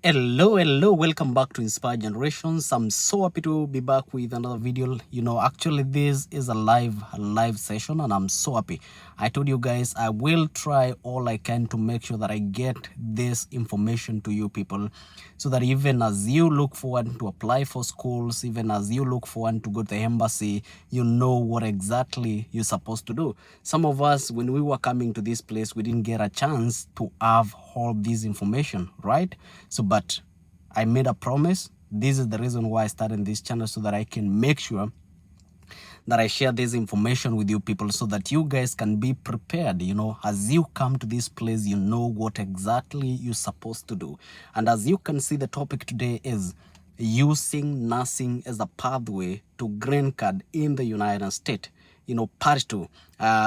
Hello, welcome back to Inspire Generations. I'm so happy to be back with another video. Actually, this is a live session, and I'm so happy. I told you guys I will try all I can to make sure that I get this information to you people, so that even as you look forward to apply for schools, even as you look forward to go to the embassy, you know what exactly you're supposed to do. Some of us, when we were coming to this place, we didn't get a chance to have all this information, right? But I made a promise. This is the reason why I started this channel, so that I can make sure that I share this information with you people, so that you guys can be prepared. As you come to this place, you know what exactly you're supposed to do. And as you can see, the topic today is using nursing as a pathway to green card in the United States. Part two.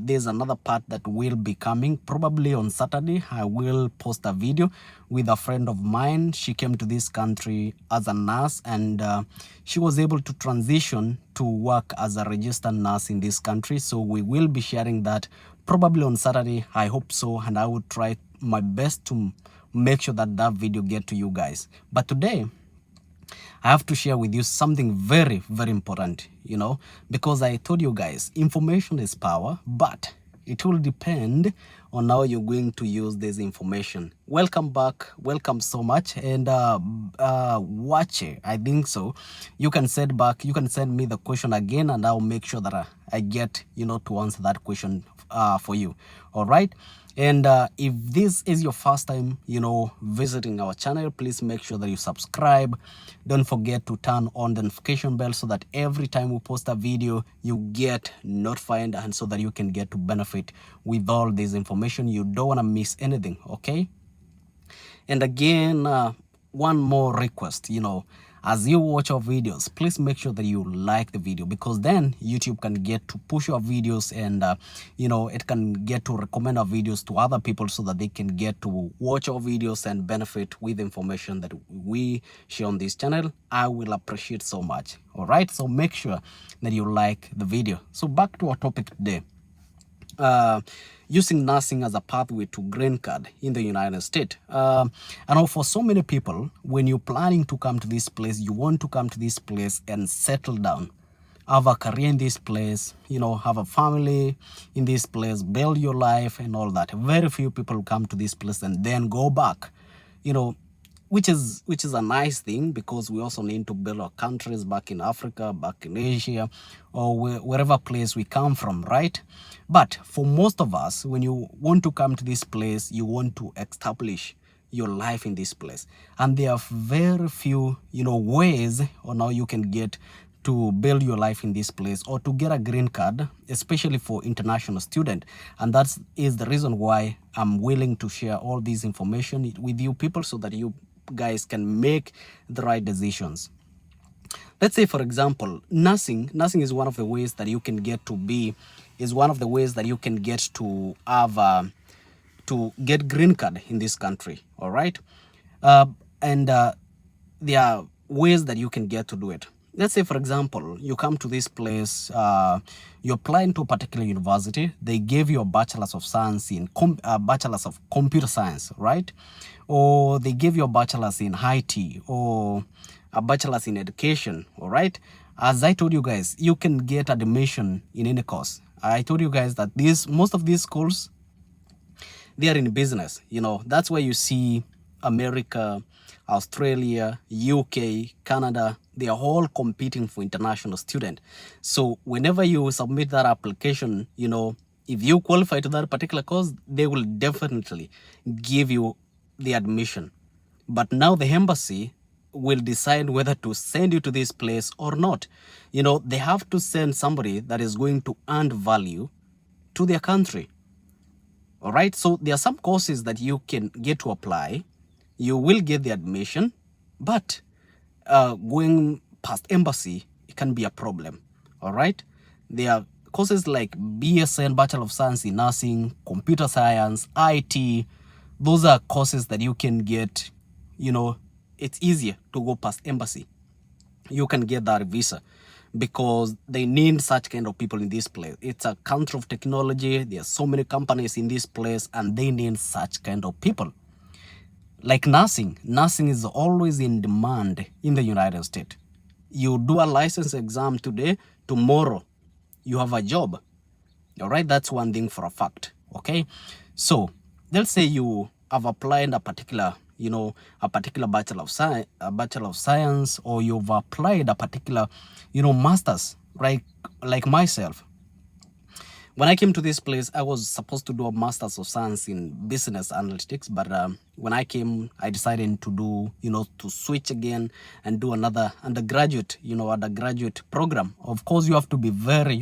There's another part that will be coming probably on Saturday. I will post a video with a friend of mine. She came to this country as a nurse, and she was able to transition to work as a registered nurse in this country. So we will be sharing that probably on Saturday. I hope so, and I will try my best to make sure that that video get to you guys. But today, I have to share with you something very, very important, because I told you guys, information is power, but it will depend on how you're going to use this information. Welcome back. Welcome so much. And watch it. I think so. You can send me the question again, and I'll make sure that I get, to answer that question for you. All right. And if this is your first time, visiting our channel, please make sure that you subscribe. Don't forget to turn on the notification bell, so that every time we post a video, you get notified, and so that you can get to benefit with all this information. You don't want to miss anything, okay? And again, one more request, as you watch our videos, please make sure that you like the video, because then YouTube can get to push our videos, and it can get to recommend our videos to other people, so that they can get to watch our videos and benefit with information that we share on this channel. I will appreciate so much. All right, so make sure that you like the video. So back to our topic today. Using nursing as a pathway to green card in the United States. And for so many people, when you're planning to come to this place, you want to come to this place and settle down, have a career in this place, have a family in this place, build your life and all that. Very few people come to this place and then go back, which is a nice thing, because we also need to build our countries back in Africa, back in Asia, or wherever place we come from, right? But for most of us, when you want to come to this place, you want to establish your life in this place. And there are very few, ways on how you can get to build your life in this place, or to get a green card, especially for international student. And that is the reason why I'm willing to share all this information with you people, so that you guys can make the right decisions. Let's say, for example, nursing is one of the ways that you can get to have to get green card in this country. All right. And there are ways that you can get to do it. Let's say, for example, you come to this place, you apply into a particular university. They gave you a bachelor's of science in bachelor's of computer science, right? Or they give you a bachelor's in IT, or a bachelor's in education, all right? As I told you guys, you can get admission in any course. I told you guys that most of these schools, they are in business. That's why you see America, Australia, UK, Canada, they are all competing for international student. So whenever you submit that application, if you qualify to that particular course, they will definitely give you the admission. But now the embassy will decide whether to send you to this place or not. They have to send somebody that is going to add value to their country. All right, so there are some courses that you can get to apply. You will get the admission, but going past embassy, it can be a problem. All right, there are courses like BSN, Bachelor of Science in Nursing, Computer Science, IT. Those are courses that you can get, it's easier to go past embassy. You can get that visa, because they need such kind of people in this place. It's a country of technology. There are so many companies in this place, and they need such kind of people. Like nursing is always in demand in the United States. You do a license exam today, tomorrow you have a job. All right, that's one thing for a fact. Okay, so let's say you have applied a particular, a particular bachelor of science, or you've applied a particular, masters, right? Like myself, when I came to this place, I was supposed to do a master's of science in business analytics, but when I came, I decided to do, to switch again and do another undergraduate, undergraduate program. Of course, you have to be very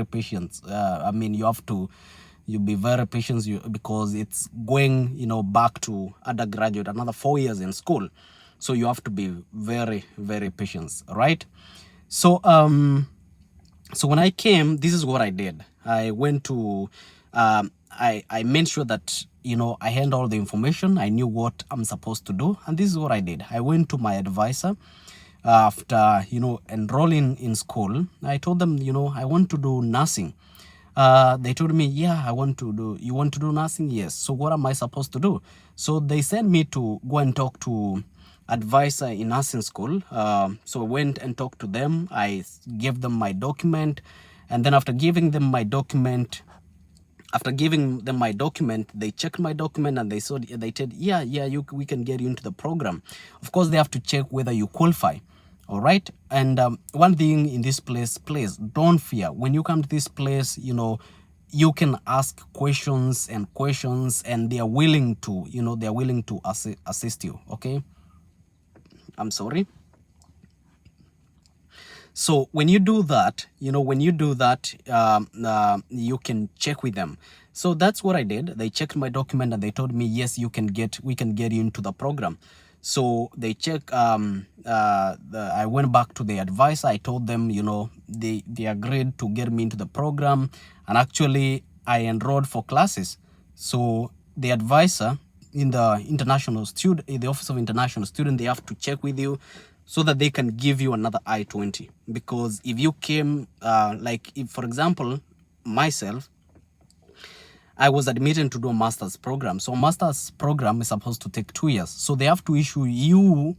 patient. I mean, you be very patient because it's going, back to undergraduate, another 4 years in school. So you have to be very patient, right? So, so when I came, this is what I did. I went to, I made sure that, I had all the information. I knew what I'm supposed to do. And this is what I did. I went to my advisor after, enrolling in school. I told them, I want to do nursing. They told me, yeah, you want to do nursing? Yes. So what am I supposed to do? So they sent me to go and talk to advisor in nursing school. So I went and talked to them. I gave them my document. And then after giving them my document, they checked my document and they said, yeah, we can get you into the program. Of course, they have to check whether you qualify. All right. And one thing in this place, please don't fear. When you come to this place, you can ask questions, and they are willing to, assist you. Okay. I'm sorry. So when you do that, you can check with them. So that's what I did. They checked my document and they told me, yes, we can get you into the program. So they check. I went back to the advisor. I told them, they agreed to get me into the program, and actually I enrolled for classes. So the advisor in the Office of International Student, they have to check with you so that they can give you another I-20. Because if you came, if, for example, myself, I was admitted to do a master's program. So a master's program is supposed to take 2 years. So they have to issue you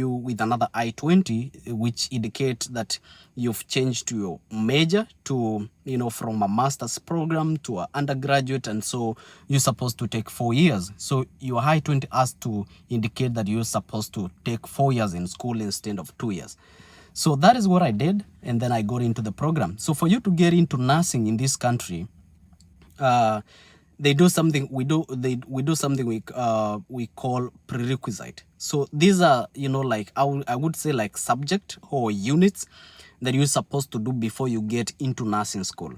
with another I-20, which indicates that you've changed to your major to, from a master's program to an undergraduate. And so you're supposed to take 4 years. So your I-20 has to indicate that you're supposed to take 4 years in school instead of 2 years. So that is what I did, and then I got into the program. So for you to get into nursing in this country, they do something we do something we call prerequisite. So these are, I would say like subject or units that you're supposed to do before you get into nursing school.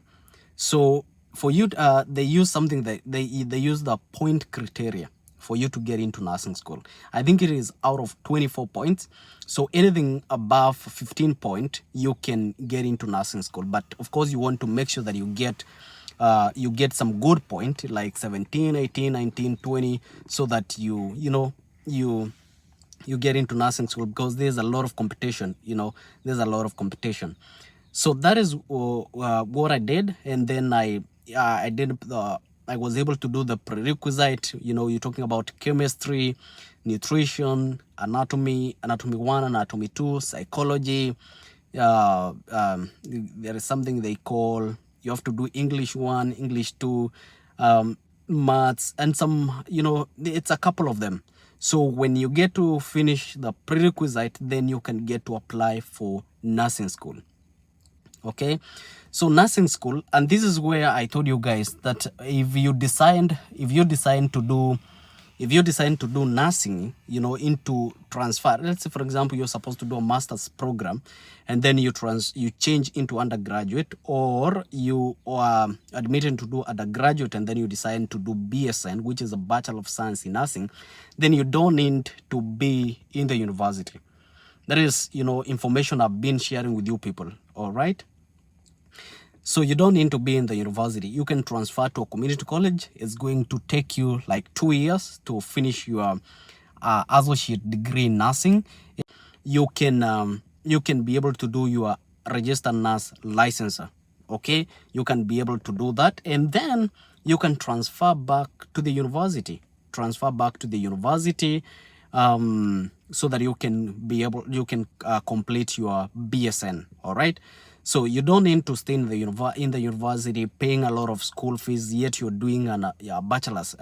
So for you, they use something that they use the point criteria for you to get into nursing school. I think it is out of 24 points. So anything above 15 points, you can get into nursing school. But of course, you want to make sure that you get some good point, like 17, 18, 19, 20, so that you get into nursing school, because there's a lot of competition. So that is what I did. And then I was able to do the prerequisite. You're talking about chemistry, nutrition, anatomy 1, anatomy 2, psychology. There is something they call, you have to do English 1, English 2, maths, and some, it's a couple of them. So when you get to finish the prerequisite, then you can get to apply for nursing school. Okay, so nursing school, and this is where I told you guys that if you decide to do nursing, into transfer. Let's say, for example, you're supposed to do a master's program, and then you change into undergraduate, or you are admitted to do undergraduate, and then you decide to do BSN, which is a Bachelor of Science in Nursing. Then you don't need to be in the university. That is, information I've been sharing with you people. All right. So you don't need to be in the university. You can transfer to a community college. It's going to take you like 2 years to finish your associate degree in nursing. You can be able to do your registered nurse licensure. Okay, you can be able to do that, and then you can transfer back to the university. transfer back to the university, so that you can complete your BSN. All right. So you don't need to stay in the university paying a lot of school fees, yet you're doing a bachelor's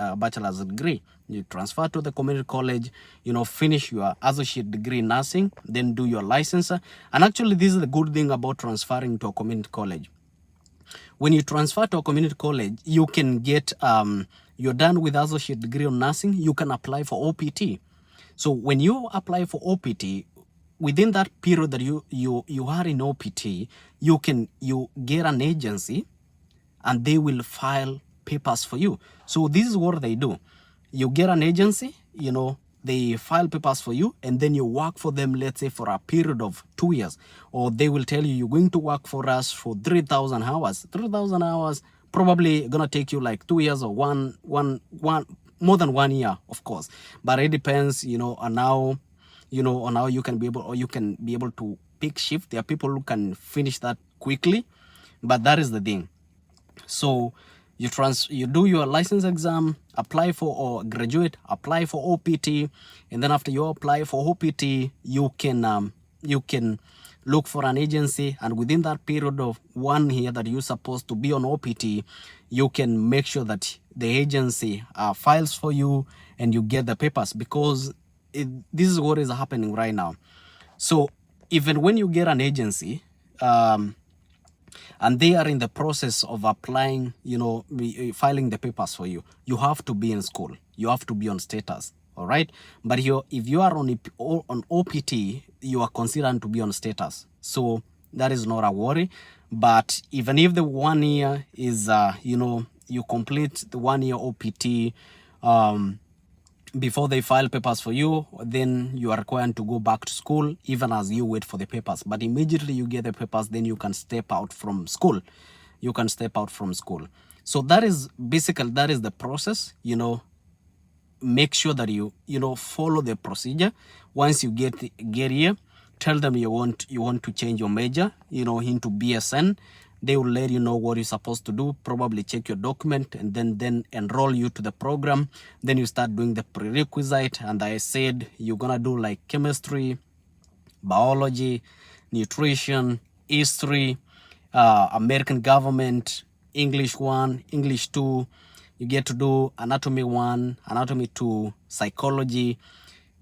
degree. You transfer to the community college, finish your associate degree in nursing, then do your license. And actually, this is the good thing about transferring to a community college. When you transfer to a community college, you can get, you're done with associate degree on nursing, you can apply for OPT. So when you apply for OPT, within that period that you are in OPT, you get an agency and they will file papers for you. So this is what they do. You get an agency, they file papers for you, and then you work for them, let's say for a period of 2 years, or they will tell you you're going to work for us for 3,000 hours. 3,000 hours probably gonna take you like 2 years or one more than 1 year, of course, but it depends, on how you can be able to pick shift. There are people who can finish that quickly, but that is the thing. So you do your license exam, apply for or graduate, apply for OPT, and then after you apply for OPT, you can look for an agency, and within that period of 1 year that you're supposed to be on OPT, you can make sure that the agency files for you and you get the papers, because this is what is happening right now. So even when you get an agency, and they are in the process of applying, filing the papers for you, you have to be in school. You have to be on status. All right. But if you are on OPT, you are considered to be on status. So that is not a worry. But even if the 1 year is, you complete the 1 year OPT, before they file papers for you, then you are required to go back to school, even as you wait for the papers. But immediately you get the papers, then you can step out from school. So that is the process. Make sure that you follow the procedure. Once you get here, tell them you want to change your major, into BSN. They will let you know what you're supposed to do, probably check your document, and then enroll you to the program. Then you start doing the prerequisite, and I said you're gonna do like chemistry, biology, nutrition, history, American government, English 1, English 2. You get to do anatomy 1, anatomy 2, psychology.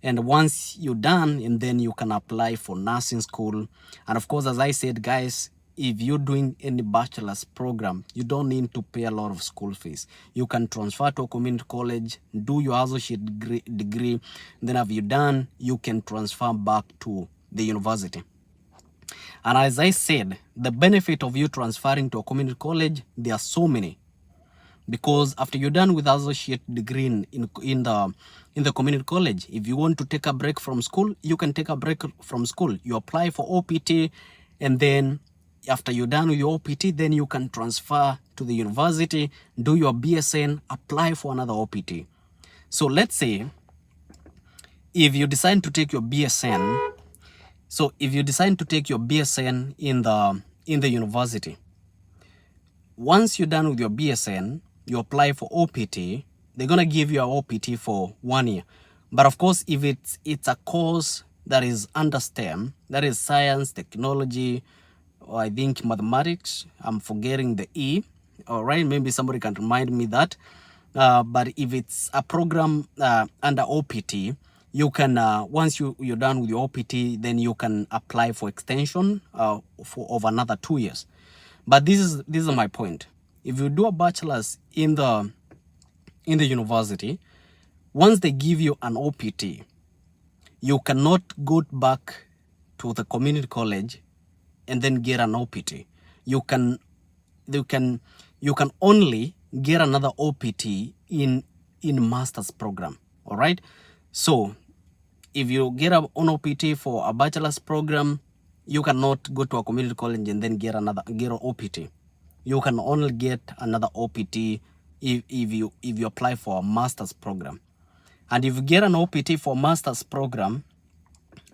And once you're done, and then you can apply for nursing school. And of course, as I said, guys, if you're doing any bachelor's program, you don't need to pay a lot of school fees. You can transfer to a community college, do your associate degree. Then after you're done, you can transfer back to the university. And as I said, the benefit of you transferring to a community college, there are so many. Because after you're done with associate degree in the community college, if you want to take a break from school, you can take a break from school. You apply for OPT, and then after you're done with your OPT, then you can transfer to the university, do your BSN, apply for another OPT. So let's say if you decide to take your BSN, in the university, once you're done with your BSN, you apply for OPT, they're going to give you an OPT for 1 year. But of course, if it's a course that is under STEM, that is science, technology, or I think mathematics, I'm forgetting the E, all right, maybe somebody can remind me that. But if it's a program under OPT, you can, once you're done with your OPT, then you can apply for extension of another 2 years. But this is my point. If you do a bachelor's in the university, once they give you an OPT, you cannot go back to the community college and then get an OPT. You can only get another OPT in master's program. All right. So if you get an OPT for a bachelor's program, you cannot go to a community college and then get an OPT. You can only get another OPT if you apply for a master's program. And if you get an OPT for a master's program,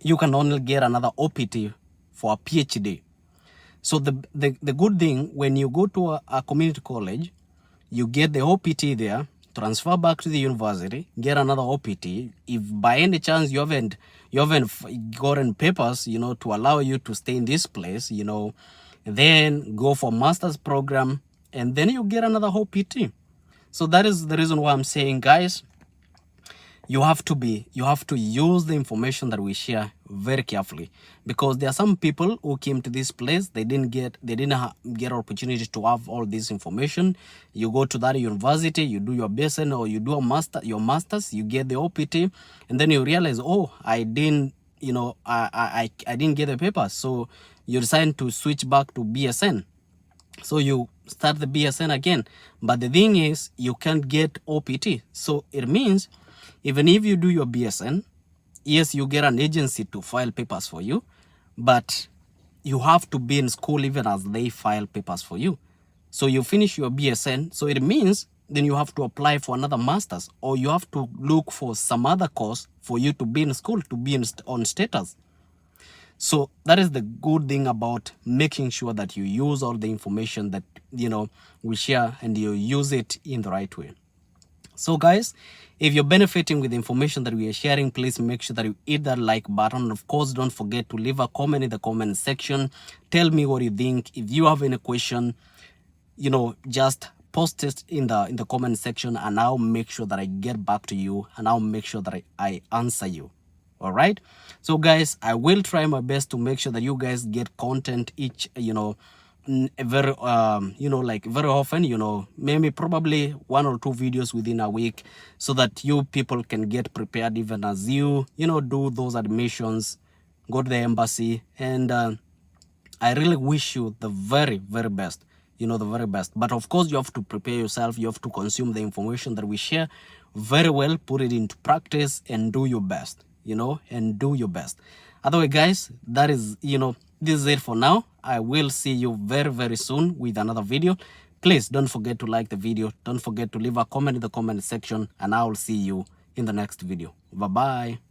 you can only get another OPT for a PhD. So the good thing, when you go to a community college, you get the OPT there, transfer back to the university, get another OPT. If by any chance you haven't gotten papers, you know, to allow you to stay in this place, you know, then go for master's program, and then you get another OPT. So that is the reason why I'm saying, guys, you have to use the information that we share very carefully, because there are some people who came to this place, they didn't get opportunity to have all this information. You go to that university, you do your BSN or you do your masters, you get the OPT, and then you realize, oh, I didn't, you know, I didn't get the papers. So you decide to switch back to BSN. So you start the BSN again, but the thing is you can't get OPT. So it means even if you do your BSN, yes, you get an agency to file papers for you, but you have to be in school even as they file papers for you. So you finish your BSN, so it means then you have to apply for another master's, or you have to look for some other course for you to be in school, to be on status. So that is the good thing about making sure that you use all the information that, you know, we share, and you use it in the right way. So guys, if you're benefiting with the information that we are sharing, please make sure that you hit that like button. And of course, don't forget to leave a comment in the comment section. Tell me what you think. If you have any question, you know, just post it in the comment section, and I'll make sure that I get back to you, and I'll make sure that I answer you. All right. So guys, I will try my best to make sure that you guys get content each, you know, very you know, like very often, you know, maybe probably 1 or 2 videos within a week, so that you people can get prepared even as you know, do those admissions, go to the embassy. And I really wish you the very, very best, you know, the very best. But of course, you have to prepare yourself. You have to consume the information that we share very well, put it into practice, and do your best, you know, and do your best. Otherwise, guys, that is, you know, this is it for now. I will see you very, very soon with another video. Please don't forget to like the video. Don't forget to leave a comment in the comment section, and I will see you in the next video. Bye-bye.